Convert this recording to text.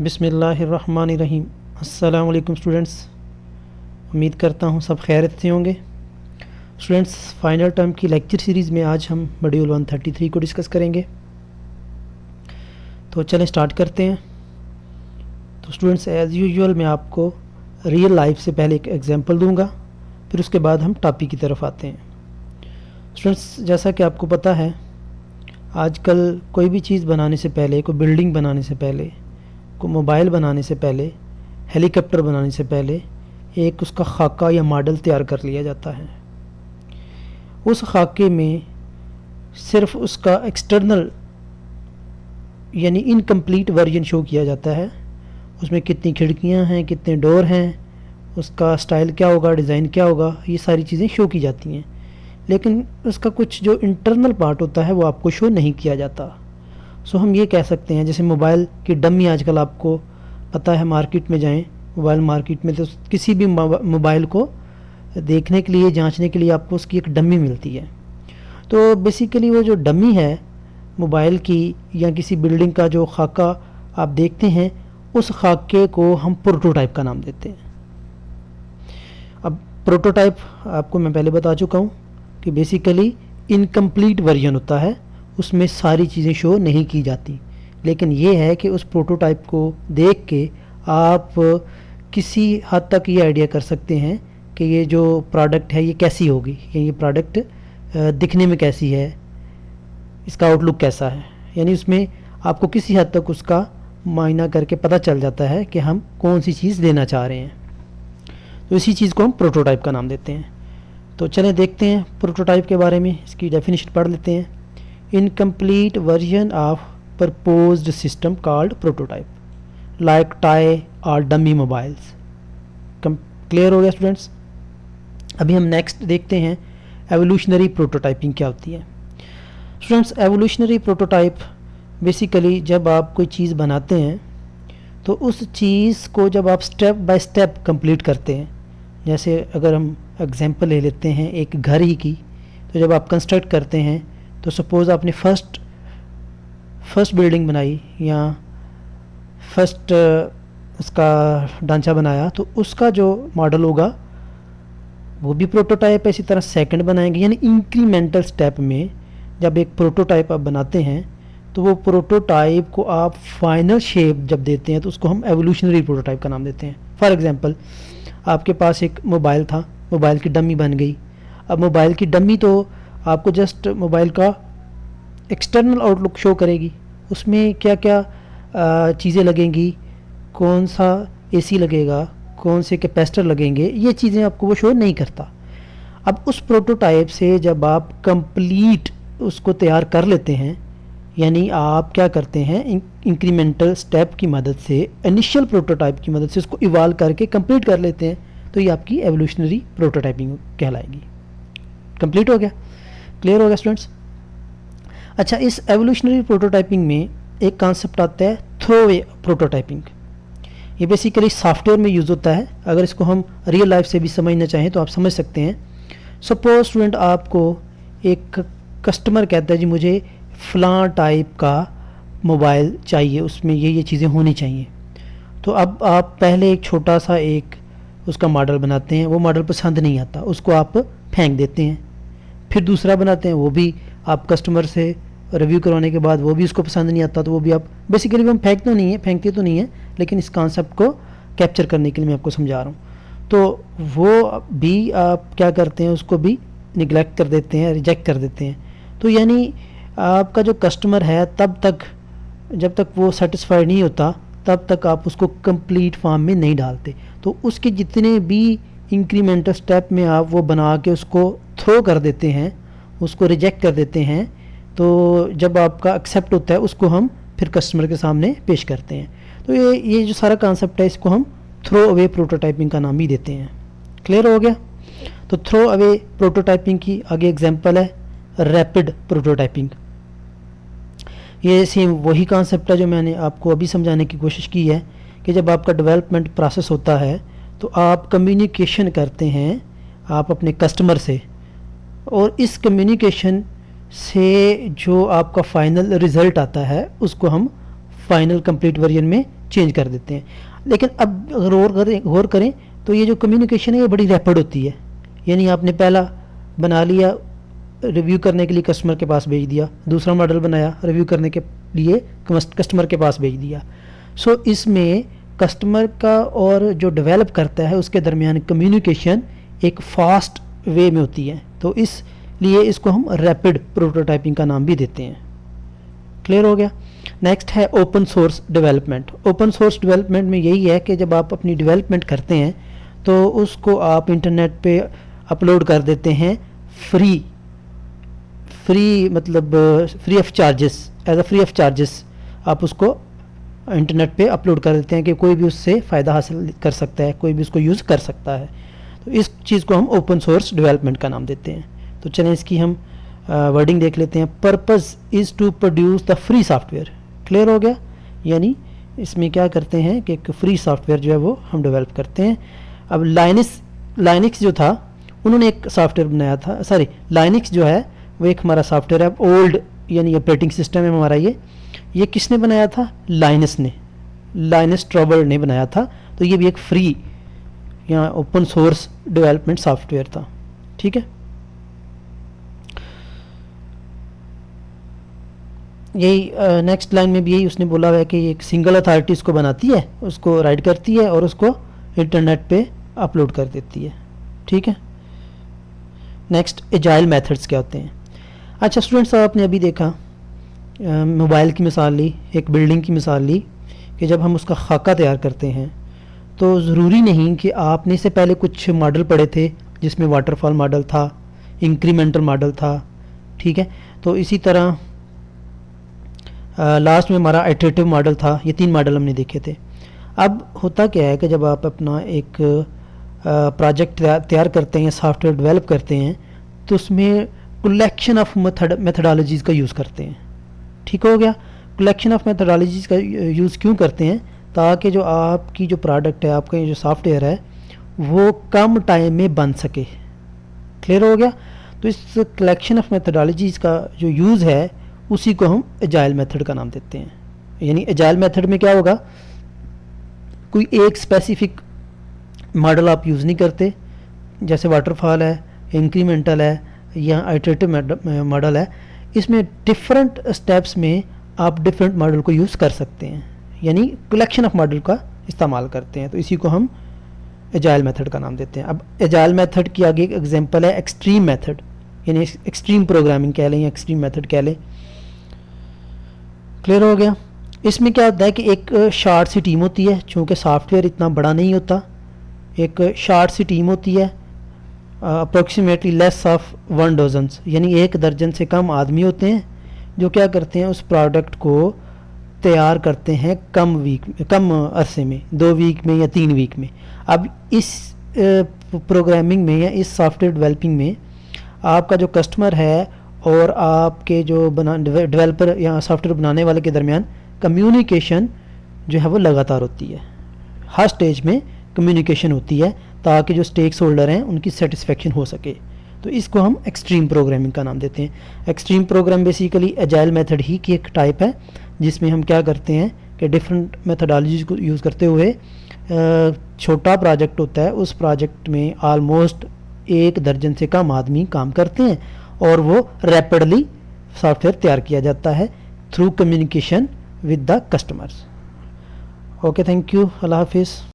बिस्मिल्लाहिर्रहमानिर्रहीम। अस्सलाम वालेकुम स्टूडेंट्स, उम्मीद करता हूँ सब खैरियत से होंगे। स्टूडेंट्स, फाइनल टर्म की लेक्चर सीरीज़ में आज हम मॉड्यूल 133 को डिस्कस करेंगे। तो चलें स्टार्ट करते हैं। तो स्टूडेंट्स, एज़ यूजुअल मैं आपको रियल लाइफ से पहले एक एग्जांपल दूंगा, फिर उसके बाद हम टॉपिक की तरफ आते हैं। स्टूडेंट्स, जैसा कि आपको पता है, आजकल कोई भी चीज़ बनाने से पहले, कोई बिल्डिंग बनाने से पहले, को मोबाइल बनाने से पहले, हेलीकॉप्टर बनाने से पहले एक उसका खाका या मॉडल तैयार कर लिया जाता है। उस खाके में सिर्फ उसका एक्सटर्नल यानी इनकम्प्लीट वर्जन शो किया जाता है। उसमें कितनी खिड़कियां हैं, कितने डोर हैं, उसका स्टाइल क्या होगा, डिज़ाइन क्या होगा, ये सारी चीज़ें शो की जाती हैं। लेकिन उसका कुछ जो इंटरनल पार्ट होता है वो आपको शो नहीं किया जाता। सो हम ये कह सकते हैं, जैसे मोबाइल की डमी आजकल आपको पता है, मार्केट में जाएं, मोबाइल मार्केट में तो किसी भी मोबाइल को देखने के लिए, जांचने के लिए आपको उसकी एक डमी मिलती है। तो बेसिकली वो जो डमी है मोबाइल की या किसी बिल्डिंग का जो खाका आप देखते हैं, उस खाके को हम प्रोटोटाइप का नाम देते हैं। अब प्रोटोटाइप आपको मैं पहले बता चुका हूँ कि बेसिकली इनकम्प्लीट वर्जन होता है, उसमें सारी चीज़ें शो नहीं की जाती। लेकिन ये है कि उस प्रोटोटाइप को देख के आप किसी हद तक ये आइडिया कर सकते हैं कि ये जो प्रोडक्ट है ये कैसी होगी, या ये प्रोडक्ट दिखने में कैसी है, इसका आउटलुक कैसा है। यानी उसमें आपको किसी हद तक उसका मायना करके पता चल जाता है कि हम कौन सी चीज़ लेना चाह रहे हैं। तो इसी चीज़ को हम प्रोटोटाइप का नाम देते हैं। तो चलें देखते हैं प्रोटोटाइप के बारे में, इसकी डेफिनेशन पढ़ लेते हैं। Incomplete version of proposed system called prototype like toy और डमी मोबाइल्स। क्लियर हो गया स्टूडेंट्स? अभी हम नेक्स्ट देखते हैं एवोल्यूशनरी प्रोटोटाइपिंग क्या होती है। स्टूडेंट्स, एवोल्यूशनरी प्रोटोटाइप बेसिकली जब आप कोई चीज़ बनाते हैं तो उस चीज़ को जब आप स्टेप बाय स्टेप कंप्लीट करते हैं, जैसे अगर हम एग्जांपल ले लेते हैं एक घर ही की, तो जब आप कंस्ट्रक्ट करते हैं तो सपोज़ आपने फर्स्ट बिल्डिंग बनाई या फर्स्ट उसका ढांचा बनाया, तो उसका जो मॉडल होगा वो भी प्रोटोटाइप है। इसी तरह सेकंड बनाएंगे, यानी इंक्रीमेंटल स्टेप में जब एक प्रोटोटाइप आप बनाते हैं तो वो प्रोटोटाइप को आप फाइनल शेप जब देते हैं तो उसको हम एवोल्यूशनरी प्रोटोटाइप का नाम देते हैं। फॉर एग्जांपल, आपके पास एक मोबाइल था, मोबाइल की डमी बन गई। अब मोबाइल की डमी तो आपको जस्ट मोबाइल का एक्सटर्नल आउटलुक शो करेगी, उसमें क्या क्या चीज़ें लगेंगी, कौन सा एसी लगेगा, कौन से कैपेसिटर लगेंगे, ये चीज़ें आपको वो शो नहीं करता। अब उस प्रोटोटाइप से जब आप कंप्लीट उसको तैयार कर लेते हैं, यानी आप क्या करते हैं, इंक्रीमेंटल स्टेप की मदद से, इनिशियल प्रोटोटाइप की मदद से उसको इवाल्व करके कंप्लीट कर लेते हैं, तो ये आपकी एवोल्यूशनरी प्रोटोटाइपिंग कहलाएगी। कंप्लीट हो गया? क्लियर हो गया स्टूडेंट्स? अच्छा, इस एवोल्यूशनरी प्रोटोटाइपिंग में एक कॉन्सेप्ट आता है थ्रोअवे प्रोटोटाइपिंग। ये बेसिकली सॉफ्टवेयर में यूज़ होता है। अगर इसको हम रियल लाइफ से भी समझना चाहें तो आप समझ सकते हैं। सपोज स्टूडेंट, आपको एक कस्टमर कहता है जी मुझे फ़लाँ टाइप का मोबाइल चाहिए, उसमें ये चीज़ें होनी चाहिए। तो अब आप पहले एक छोटा सा एक उसका मॉडल बनाते हैं, वो मॉडल पसंद नहीं आता, उसको आप फेंक देते हैं। फिर दूसरा बनाते हैं, वो भी आप कस्टमर से रिव्यू करवाने के बाद वो भी उसको पसंद नहीं आता, तो वो भी आप बेसिकली हम फेंकते तो नहीं है, लेकिन इस कॉन्सेप्ट को कैप्चर करने के लिए मैं आपको समझा रहा हूँ। तो वो भी आप क्या करते हैं, उसको भी निगलेक्ट कर देते हैं, रिजेक्ट कर देते हैं। तो यानी आपका जो कस्टमर है जब तक वो सेटिस्फाइड नहीं होता तब तक आप उसको कंप्लीट फॉर्म में नहीं डालते। तो उसके जितने भी इंक्रीमेंटल स्टेप में आप वो बना के उसको थ्रो कर देते हैं, उसको रिजेक्ट कर देते हैं, तो जब आपका एक्सेप्ट होता है उसको हम फिर कस्टमर के सामने पेश करते हैं। तो ये जो सारा कॉन्सेप्ट है, इसको हम थ्रो अवे प्रोटोटाइपिंग का नाम ही देते हैं। क्लियर हो गया? तो थ्रो अवे प्रोटोटाइपिंग की आगे एग्जांपल है रैपिड प्रोटोटाइपिंग। ये सेम वही कॉन्सेप्ट है जो मैंने आपको अभी समझाने की कोशिश की है कि जब आपका डेवलपमेंट प्रोसेस होता है तो आप कम्युनिकेशन करते हैं आप अपने कस्टमर से, और इस कम्युनिकेशन से जो आपका फाइनल रिज़ल्ट आता है उसको हम फाइनल कंप्लीट वर्जन में चेंज कर देते हैं। लेकिन अब अगर गौर करें तो ये जो कम्युनिकेशन है ये बड़ी रैपिड होती है। यानी आपने पहला बना लिया, रिव्यू करने के लिए कस्टमर के पास भेज दिया, दूसरा मॉडल बनाया, रिव्यू करने के लिए कस्टमर के पास भेज दिया। सो इसमें कस्टमर का और जो डेवलप करता है उसके दरमियान कम्युनिकेशन एक फास्ट वे में होती है, तो इसलिए इसको हम रैपिड प्रोटोटाइपिंग का नाम भी देते हैं। क्लियर हो गया। नेक्स्ट है open source development. Open source development में यही है कि जब आप अपनी डेवलपमेंट करते हैं तो उसको आप इंटरनेट पे अपलोड कर देते हैं फ्री मतलब free of charges, as a free of charges आप उसको इंटरनेट पे अपलोड कर देते हैं कि कोई भी उससे फ़ायदा हासिल कर सकता है, कोई भी उसको यूज़ कर सकता है। तो इस चीज़ को हम ओपन सोर्स डेवलपमेंट का नाम देते हैं। तो चलें इसकी हम वर्डिंग देख लेते हैं। Purpose is to produce the free software. Clear हो गया। यानी इसमें क्या करते हैं कि एक फ्री सॉफ्टवेयर जो है वो हम डेवलप करते हैं। अब लाइनिक्स जो था उन्होंने एक सॉफ्टवेयर बनाया था, सॉरी लाइनिक्स जो है वो एक हमारा सॉफ्टवेयर है, ओल्ड यानी ऑपरेटिंग सिस्टम है हमारा। ये किसने बनाया था? लाइनस टॉर्वाल्ड्स ने बनाया था। तो ये भी एक फ्री या ओपन सोर्स डेवलपमेंट सॉफ्टवेयर था। ठीक है। यही नेक्स्ट लाइन में भी यही उसने बोला हुआ है कि एक सिंगल अथॉरिटी इसको बनाती है, उसको राइट करती है और उसको इंटरनेट पे अपलोड कर देती है। ठीक है। नेक्स्ट एजाइल मेथड्स क्या होते हैं? अच्छा स्टूडेंट्स, आपने अभी देखा मोबाइल की मिसाल ली, एक बिल्डिंग की मिसाल ली कि जब हम उसका खाका तैयार करते हैं तो ज़रूरी नहीं कि आपने से पहले कुछ मॉडल पढ़े थे जिसमें वाटरफॉल मॉडल था, इंक्रीमेंटल मॉडल था। ठीक है। तो इसी तरह लास्ट में हमारा आइटरेटिव मॉडल था। ये 3 मॉडल हमने देखे थे। अब होता क्या है कि जब आप अपना एक प्रोजेक्ट तैयार करते हैं, सॉफ्टवेयर डेवलप करते हैं, तो उसमें कलेक्शन ऑफ मेथडोलॉजीज़ का यूज़ करते हैं। ठीक हो गया। कलेक्शन ऑफ मेथडोलॉजीज़ का यूज़ क्यों करते हैं? ताकि जो आपकी जो प्रोडक्ट है, आपका जो सॉफ्टवेयर है, वो कम टाइम में बन सके। क्लियर हो गया। तो इस कलेक्शन ऑफ मेथडोलॉजीज़ का जो यूज़ है उसी को हम एजाइल मेथड का नाम देते हैं। यानी एजाइल मेथड में क्या होगा, कोई एक स्पेसिफिक मॉडल आप यूज़ नहीं करते, जैसे वाटरफॉल है, इंक्रीमेंटल है या आइटरेटिव मॉडल है। इसमें डिफरेंट स्टेप्स में आप डिफरेंट मॉडल को यूज़ कर सकते हैं, यानी कलेक्शन ऑफ मॉडल का इस्तेमाल करते हैं। तो इसी को हम एजाइल मेथड का नाम देते हैं। अब एजाइल मेथड की आगे एक एग्जांपल है एक्सट्रीम मेथड, यानी एक्सट्रीम प्रोग्रामिंग कह लें या एक्सट्रीम मेथड कह लें। क्लियर हो गया। इसमें क्या होता है कि एक शार्ट सी टीम होती है, चूँकि सॉफ्टवेयर इतना बड़ा नहीं होता, एक शार्ट सी टीम होती है, अप्रोक्सीमेटली लेस ऑफ 1 डजन्स, यानी 1 दर्जन से कम आदमी होते हैं जो क्या करते हैं, उस प्रोडक्ट को तैयार करते हैं कम अरसे में, 2 वीक में या 3 वीक में। अब इस प्रोग्रामिंग में या इस सॉफ्टवेयर डेवलपिंग में आपका जो कस्टमर है और आपके जो डेवलपर या सॉफ्टवेयर बनाने वाले के दरमियान कम्युनिकेशन जो है वो लगातार होती है। हर स्टेज में कम्युनिकेशन होती है ताकि जो स्टेक्स होल्डर हैं उनकी सेटिस्फेक्शन हो सके। तो इसको हम एक्सट्रीम प्रोग्रामिंग का नाम देते हैं। Extreme program basically agile method ही की एक टाइप है, जिसमें हम क्या करते हैं कि डिफरेंट मेथडोलॉजीज को यूज़ करते हुए छोटा प्रोजेक्ट होता है, उस प्रोजेक्ट में ऑलमोस्ट 1 दर्जन से कम आदमी काम करते हैं और वो रैपिडली सॉफ्टवेयर तैयार किया जाता है through communication with the customers. Okay, thank you, अल्लाह हाफिज़।